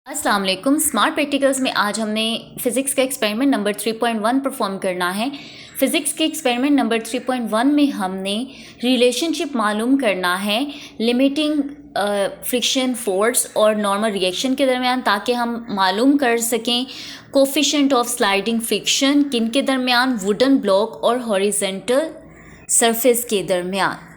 अस्सलाम वालेकुम। Smart practicals में आज हमने फ़िज़िक्स का एक्सपेरिमेंट नंबर 3.1 परफॉर्म करना है। फ़िज़िक्स के एक्सपेरिमेंट नंबर 3.1 में हमने रिलेशनशिप मालूम करना है लिमिटिंग फ्रिक्शन फोर्स और नॉर्मल रिएक्शन के दरमियान, ताकि हम मालूम कर सकें कोफिशिएंट ऑफ स्लाइडिंग फ्रिक्शन किन के दरमियान, वुडन ब्लॉक और हॉरिजेंटल सरफेस के दरमियान।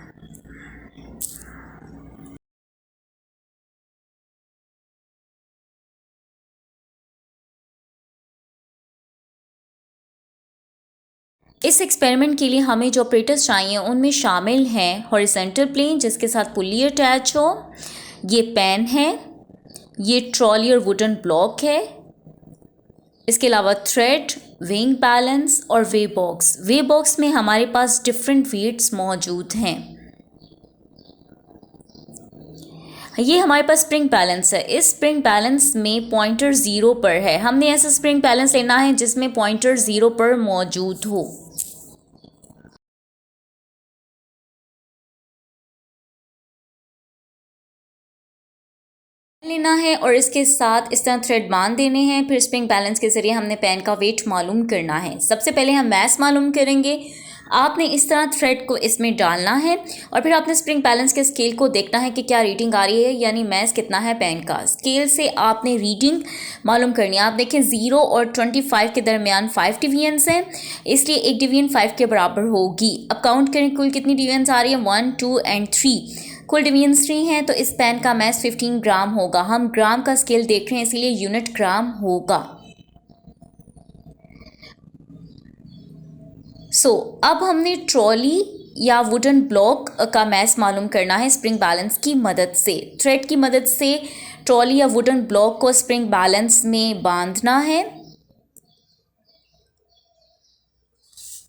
इस एक्सपेरिमेंट के लिए हमें जो ऑपरेटर्स चाहिए उनमें शामिल हैं हॉरिजेंटल प्लेन जिसके साथ पुली अटैच हो, ये पेन है, ये ट्रॉली और वुडन ब्लॉक है, इसके अलावा थ्रेड, विंग बैलेंस और वे बॉक्स। वे बॉक्स में हमारे पास डिफरेंट वेट्स मौजूद हैं। ये हमारे पास स्प्रिंग बैलेंस है। इस स्प्रिंग बैलेंस में पॉइंटर 0 पर है। हमने ऐसा स्प्रिंग बैलेंस लेना है जिसमें पॉइंटर 0 पर मौजूद हो। लेना है और इसके साथ इस तरह थ्रेड बांध देने हैं। फिर स्प्रिंग बैलेंस के ज़रिए हमने पेन का वेट मालूम करना है। सबसे पहले हम मैस मालूम करेंगे। आपने इस तरह थ्रेड को इसमें डालना है और फिर आपने स्प्रिंग बैलेंस के स्केल को देखना है कि क्या रीडिंग आ रही है, यानी मैस कितना है पेन का। स्केल से आपने रीडिंग मालूम करनी है। आप देखें 0 और 25 के दरमियान 5 डिवीजन्स हैं, इसलिए एक डिवीजन 5 के बराबर होगी। अब काउंट करें कुल कितनी डिवीजन्स आ रही है, 1, 2 एंड 3। कुल डिवीजन्स 3 हैं, तो इस पेन का मैस 15 ग्राम होगा। हम ग्राम का स्केल देख रहे हैं इसीलिए यूनिट ग्राम होगा। अब हमने ट्रॉली या वुडन ब्लॉक का मैस मालूम करना है स्प्रिंग बैलेंस की मदद से। थ्रेड की मदद से ट्रॉली या वुडन ब्लॉक को स्प्रिंग बैलेंस में बांधना है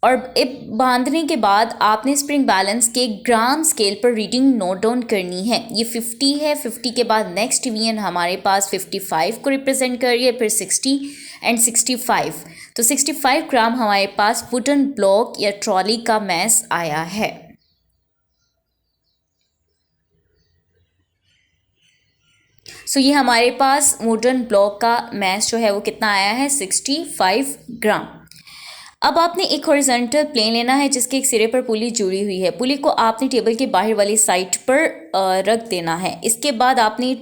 और बांधने के बाद आपने स्प्रिंग बैलेंस के ग्राम स्केल पर रीडिंग नोट डाउन करनी है। ये 50 है। 50 के बाद नेक्स्ट डिवीजन हमारे पास 55 को रिप्रेजेंट कर रही है, फिर 60 एंड 65। तो 65 ग्राम हमारे पास वुडन ब्लॉक या ट्रॉली का मैस आया है। ये हमारे पास वुडन ब्लॉक का मैस जो है वो कितना आया है, 65 ग्राम। अब आपने एक हॉरिजॉन्टल प्लेन लेना है जिसके एक सिरे पर पुली जुड़ी हुई है। पुली को आपने टेबल के बाहर वाली साइड पर रख देना है। इसके बाद आपने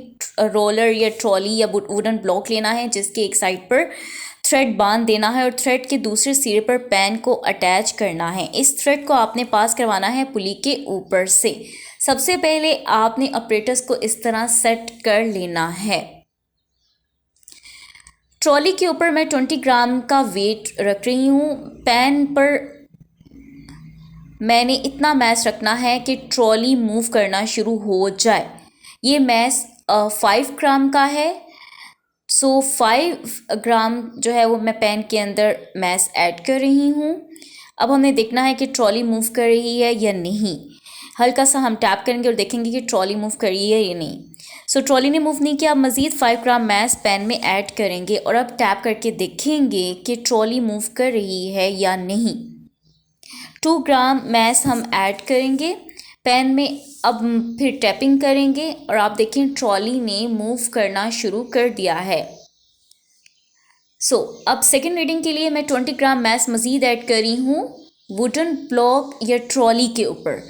रोलर या ट्रॉली या वुडन ब्लॉक लेना है जिसके एक साइड पर थ्रेड बांध देना है और थ्रेड के दूसरे सिरे पर पेन को अटैच करना है। इस थ्रेड को आपने पास करवाना है पुली के ऊपर से। सबसे पहले आपने ऑपरेटर्स को इस तरह सेट कर लेना है। ट्रॉली के ऊपर मैं 20 ग्राम का वेट रख रही हूँ। पेन पर मैंने इतना मैस रखना है कि ट्रॉली मूव करना शुरू हो जाए। ये मैस 5 ग्राम का है। 5 ग्राम जो है वो मैं पेन के अंदर मैस ऐड कर रही हूँ। अब हमें देखना है कि ट्रॉली मूव कर रही है या नहीं। हल्का सा हम टैप करेंगे और देखेंगे कि ट्रॉली मूव कर रही है या नहीं। ट्रॉली ने मूव नहीं किया। अब मज़ीद 5 ग्राम मैस पेन में ऐड करेंगे और अब टैप करके देखेंगे कि ट्रॉली मूव कर रही है या नहीं। 2 ग्राम मैस हम ऐड करेंगे पेन में। अब फिर टैपिंग करेंगे और आप देखें ट्रॉली ने मूव करना शुरू कर दिया है। अब सेकेंड रीडिंग के लिए मैं 20 ग्राम मैस मज़ीद ऐड कर रही हूँ वुडन ब्लॉक या ट्रॉली के ऊपर।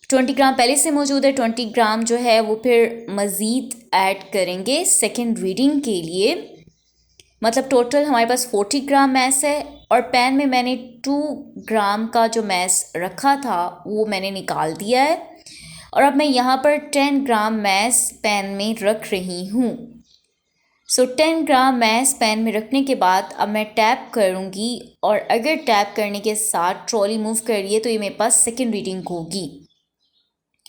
20 ग्राम पहले से मौजूद है, 20 ग्राम जो है वो फिर मज़ीद ऐड करेंगे सेकेंड रीडिंग के लिए। मतलब टोटल हमारे पास 40 ग्राम मैस है और पेन में मैंने 2 ग्राम का जो मैस रखा था वो मैंने निकाल दिया है और अब मैं यहाँ पर 10 ग्राम मैस पेन में रख रही हूँ। 10 ग्राम मैस पेन में रखने के बाद अब मैं टैप करूँगी और अगर टैप करने के साथ ट्रॉली मूव कर रही है तो ये मेरे पास सेकेंड रीडिंग होगी।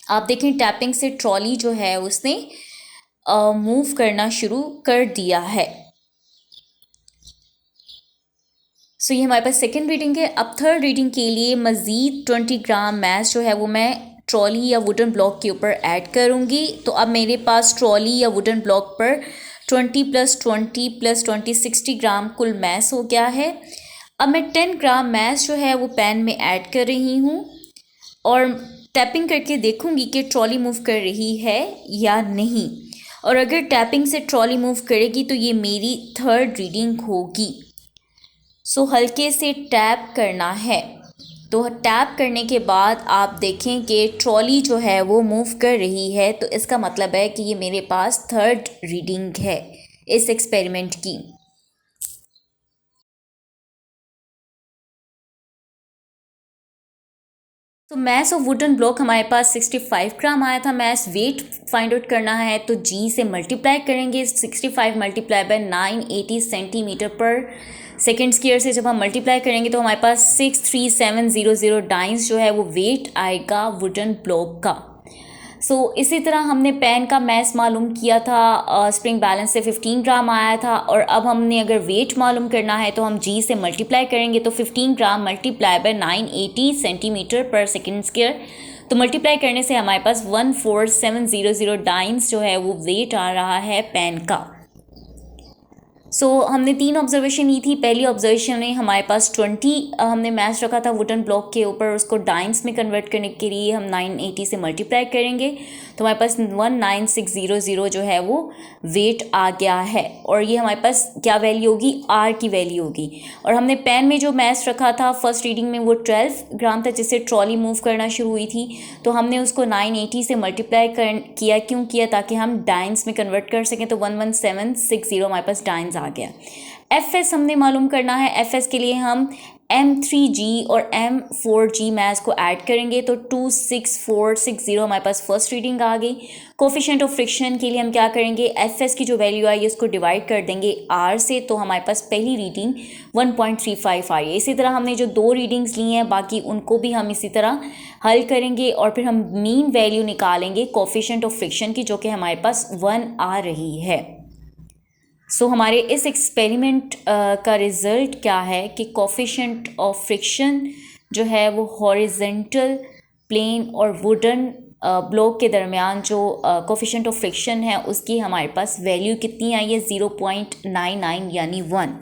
आप देखें टैपिंग से ट्रॉली जो है उसने मूव करना शुरू कर दिया है। ये हमारे पास सेकेंड रीडिंग है। अब थर्ड रीडिंग के लिए मज़ीद 20 ग्राम मैस जो है वो मैं ट्रॉली या वुडन ब्लॉक के ऊपर ऐड करूँगी। तो अब मेरे पास ट्रॉली या वुडन ब्लॉक पर 20 + 20 + 20 60 ग्राम कुल मैस हो गया है। अब मैं 10 ग्राम मैस जो है वो पेन में ऐड कर रही हूँ और टैपिंग करके देखूंगी कि ट्रॉली मूव कर रही है या नहीं। और अगर टैपिंग से ट्रॉली मूव करेगी तो ये मेरी थर्ड रीडिंग होगी। सो हल्के से टैप करना है। तो टैप करने के बाद आप देखें कि ट्रॉली जो है वो मूव कर रही है, तो इसका मतलब है कि ये मेरे पास थर्ड रीडिंग है इस एक्सपेरिमेंट की। तो मैस ऑफ वुडन ब्लॉक हमारे पास 65 ग्राम आया था। मैस वेट फाइंड आउट करना है तो जी से मल्टीप्लाई करेंगे। 65 मल्टीप्लाई बाय 980 सेंटीमीटर पर सेकेंड स्क्वायर से जब हम मल्टीप्लाई करेंगे तो हमारे पास 63700 डाइंस जो है वो वेट आएगा वुडन ब्लॉक का। इसी तरह हमने पेन का मैस मालूम किया था, स्प्रिंग बैलेंस से 15 ग्राम आया था। और अब हमने अगर वेट मालूम करना है तो हम जी से मल्टीप्लाई करेंगे तो 15 ग्राम मल्टीप्लाई बाय 980 सेंटीमीटर पर सेकेंड स्क्वायर, तो मल्टीप्लाई करने से हमारे पास 14700 डाइंस जो है वो वेट आ रहा है पेन का। हमने 3 ऑब्जर्वेशन ली थी। पहली ऑब्जर्वेशन में हमारे पास 20 हमने मैच रखा था वुडन ब्लॉक के ऊपर, उसको डाइंस में कन्वर्ट करने के लिए हम 980 से मल्टीप्लाई करेंगे तो हमारे पास 19600 जो है वो वेट आ गया है। और ये हमारे पास क्या वैल्यू होगी, आर की वैल्यू होगी। और हमने पेन में जो मैच रखा था फर्स्ट रीडिंग में वो 12 ग्राम था जिससे ट्रॉली मूव करना शुरू हुई थी, तो हमने उसको 980 से मल्टीप्लाई किया। क्यों किया? ताकि हम डाइंस में कन्वर्ट कर सकें, तो 11760 हमारे पास डाइंस आ गया। एफ हमने मालूम करना है। एफ के लिए हम M3G और M4G मैथ्स को ऐड करेंगे तो 26460 हमारे पास फर्स्ट रीडिंग आ गई। कोफिशिएंट ऑफ फ्रिक्शन के लिए हम क्या करेंगे, एफ की जो वैल्यू आई है उसको डिवाइड कर देंगे R से, तो हमारे पास पहली रीडिंग 1.35 आई है। इसी तरह हमने जो 2 रीडिंग्स ली हैं बाकी उनको भी हम इसी तरह हल करेंगे और फिर हम मीन वैल्यू निकालेंगे कोफिशिएंट ऑफ फ्रिक्शन की, जो कि हमारे पास 1 आ रही है। हमारे इस एक्सपेरिमेंट का रिज़ल्ट क्या है कि कोफिशिएंट ऑफ फ्रिक्शन जो है वो हॉरिजेंटल प्लेन और वुडन ब्लॉक के दरमियान जो कोफिशिएंट ऑफ फ्रिक्शन है उसकी हमारे पास वैल्यू कितनी आई है, 0.99 यानी 1।